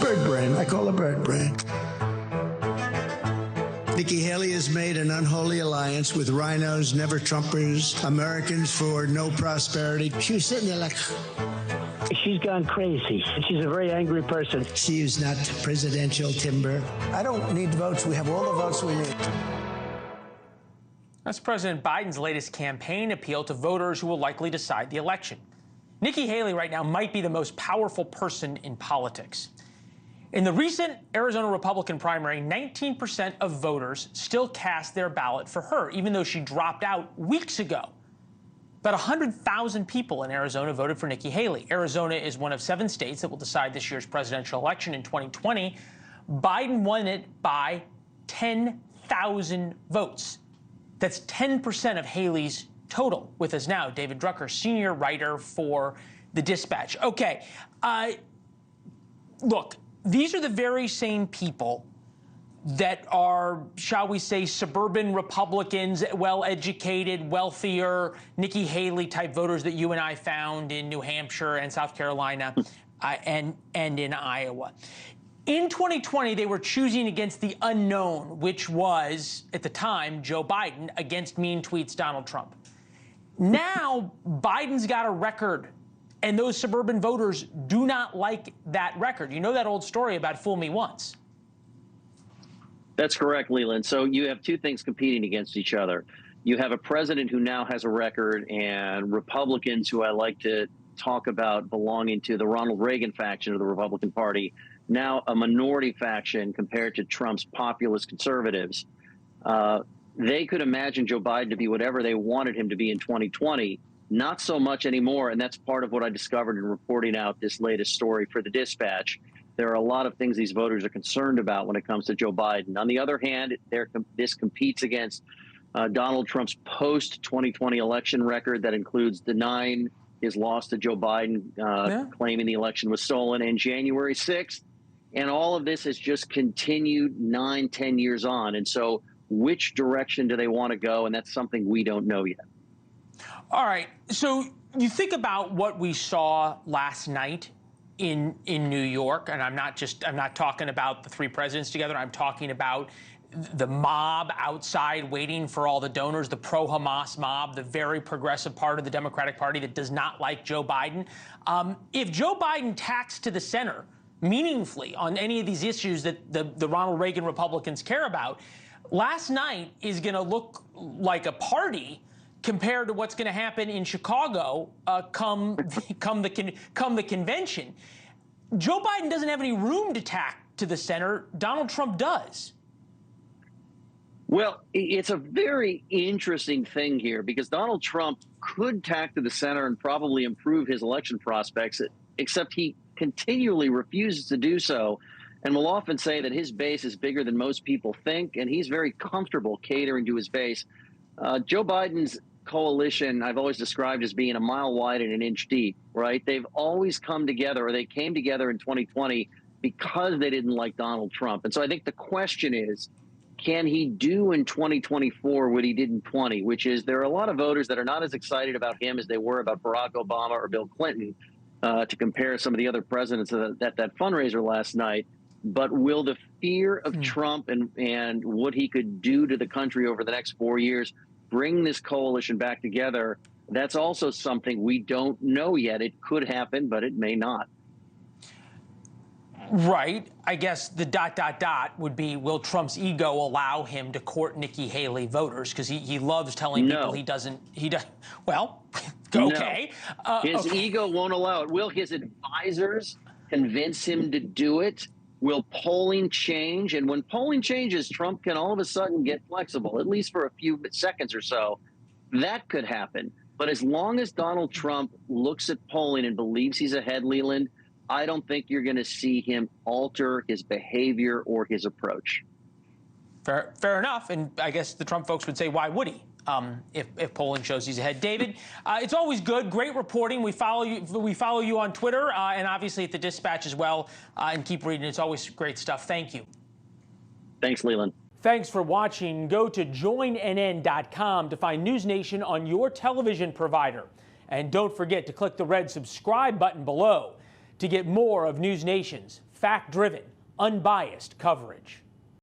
Bird brain. I call it bird brain. Nikki Haley has made an unholy alliance with rhinos, never Trumpers, Americans for no prosperity. She was sitting there like... She's gone crazy. She's a very angry person. She is not presidential timber. I don't need votes. We have all the votes we need. That's President Biden's latest campaign appeal to voters who will likely decide the election. Nikki Haley right now might be the most powerful person in politics. In the recent Arizona Republican primary, 19% of voters still cast their ballot for her, even though she dropped out weeks ago. About 100,000 people in Arizona voted for Nikki Haley. Arizona is one of 7 states that will decide this year's presidential election in 2020. Biden won it by 10,000 votes. That's 10% of Haley's total. With us now, David Drucker, senior writer for The Dispatch. Okay, look, these are the very same people that are, shall we say, suburban Republicans, well-educated, wealthier, Nikki Haley-type voters that you and I found in New Hampshire and South Carolina and in Iowa. In 2020, they were choosing against the unknown, which was, at the time, Joe Biden against mean tweets Donald Trump. Now, Biden's got a record, and those suburban voters do not like that record. You know that old story about fool me once. That's correct, Leland. So you have 2 things competing against each other. You have a president who now has a record, and Republicans who I like to talk about belonging to the Ronald Reagan faction of the Republican Party, now a minority faction compared to Trump's populist conservatives. They could imagine Joe Biden to be whatever they wanted him to be in 2020. Not so much anymore, and that's part of what I discovered in reporting out this latest story for The Dispatch. There are a lot of things these voters are concerned about when it comes to Joe Biden. On the other hand, this competes against Donald Trump's post-2020 election record that includes denying his loss to Joe Biden, claiming the election was stolen in January 6th. And all of this has just continued 9, 10 years on. And so which direction do they want to go? And that's something we don't know yet. All right. So you think about what we saw last night in New York, and I'm not talking about the 3 presidents together. I'm talking about the mob outside waiting for all the donors, the pro-Hamas mob, the very progressive part of the Democratic Party that does not like Joe Biden. If Joe Biden tacks to the center meaningfully on any of these issues that the Ronald Reagan Republicans care about, last night is going to look like a party compared to what's going to happen in Chicago come the convention. Joe Biden doesn't have any room to tack to the center. Donald Trump does. Well, it's a very interesting thing here because Donald Trump could tack to the center and probably improve his election prospects, except he continually refuses to do so and will often say that his base is bigger than most people think, and he's very comfortable catering to his base. Joe Biden's coalition I've always described as being a mile wide and an inch deep, right? They've always come together, or they came together in 2020 because they didn't like Donald Trump. And so I think the question is, can he do in 2024 what he did in 20, which is there are a lot of voters that are not as excited about him as they were about Barack Obama or Bill Clinton, to compare some of the other presidents at that fundraiser last night. But will the fear of Trump and what he could do to the country over the next 4 years bring this coalition back together? That's also something we don't know yet. It could happen, but it may not. Right. I guess the ... would be, will Trump's ego allow him to court Nikki Haley voters? Because he loves telling people he doesn't. Well, okay. No. His ego won't allow it. Will his advisors convince him to do it? Will polling change? And when polling changes, Trump can all of a sudden get flexible, at least for a few seconds or so. That could happen. But as long as Donald Trump looks at polling and believes he's ahead, Leland, I don't think you're going to see him alter his behavior or his approach. Fair enough. And I guess the Trump folks would say, why would he? If polling shows he's ahead. David, it's always good. Great reporting. We follow you on Twitter and obviously at the Dispatch as well. And keep reading. It's always great stuff. Thank you. Thanks, Leland. Thanks for watching. Go to joinnn.com to find NewsNation on your television provider. And don't forget to click the red subscribe button below to get more of NewsNation's fact-driven, unbiased coverage.